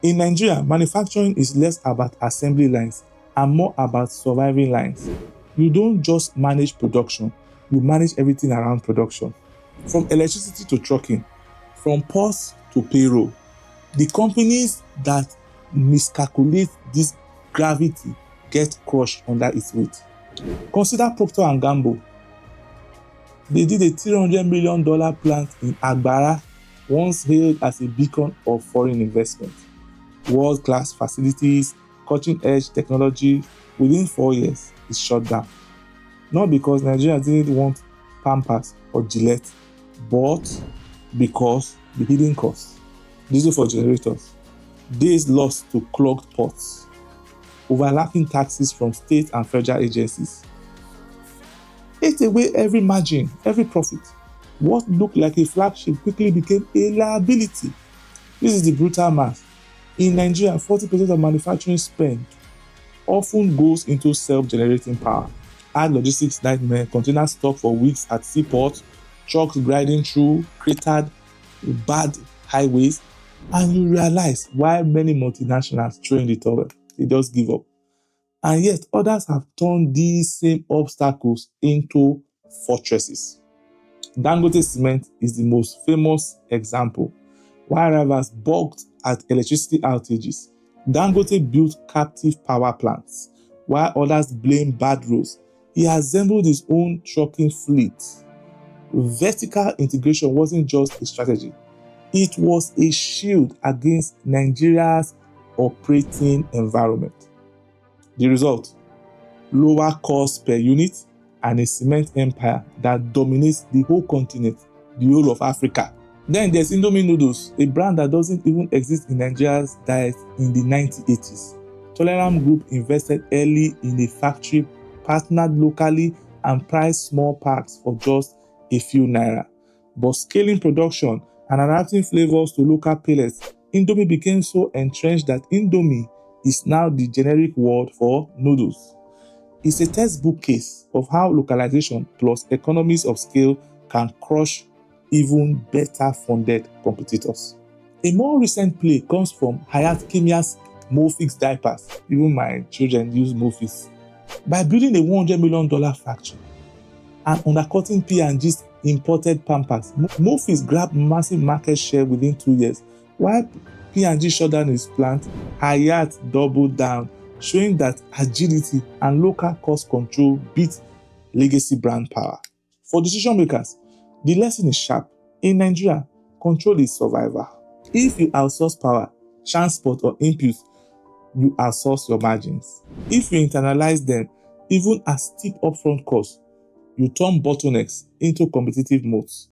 In Nigeria, manufacturing is less about assembly lines and more about surviving lines. You don't just manage production, you manage everything around production. From electricity to trucking, from ports to payroll. The companies that miscalculate this gravity get crushed under its weight. Consider Procter & Gamble. They did a $300 million plant in Agbara, once hailed as a beacon of foreign investment. World-class facilities, cutting-edge technology. Within 4 years, it's shut down. Not because Nigerians didn't want Pampers or Gillette, but because the hidden costs. Diesel for generators, days lost to clogged ports, overlapping taxes from state and federal agencies. Ate away every margin, every profit. What looked like a flagship quickly became a liability. This is the brutal math. In Nigeria, 40% of manufacturing spend often goes into self-generating power. Add logistics nightmare, containers stuck for weeks at seaports, trucks grinding through cratered, bad highways, and you realize why many multinationals throw in the towel. They just give up. And yet, others have turned these same obstacles into fortresses. Dangote Cement is the most famous example. While rivals balked at electricity outages, Dangote built captive power plants. While others blamed bad roads, he assembled his own trucking fleet. Vertical integration wasn't just a strategy. It was a shield against Nigeria's operating environment. The result? Lower cost per unit and a cement empire that dominates the whole continent, the whole of Africa. Then there's Indomie Noodles, a brand that doesn't even exist in Nigeria's diet in the 1980s. Toleram Group invested early in a factory, partnered locally, and priced small packs for just a few naira. But scaling production and adapting flavors to local palates, Indomie became so entrenched that Indomie is now the generic word for noodles. It's a textbook case of how localization plus economies of scale can crush even better funded competitors. A more recent play comes from Hayat Kemia's Mofix diapers. Even my children use Mofix. By building a $100 million factory and undercutting P&G's imported Pampers, Mofix grabbed massive market share within 2 years. While P&G shut down its plant, Hayat doubled down, showing that agility and local cost control beat legacy brand power. For decision makers, the lesson is sharp. In Nigeria, control is survival. If you outsource power, transport, or inputs, you outsource your margins. If you internalize them, even at steep upfront costs, you turn bottlenecks into competitive moats.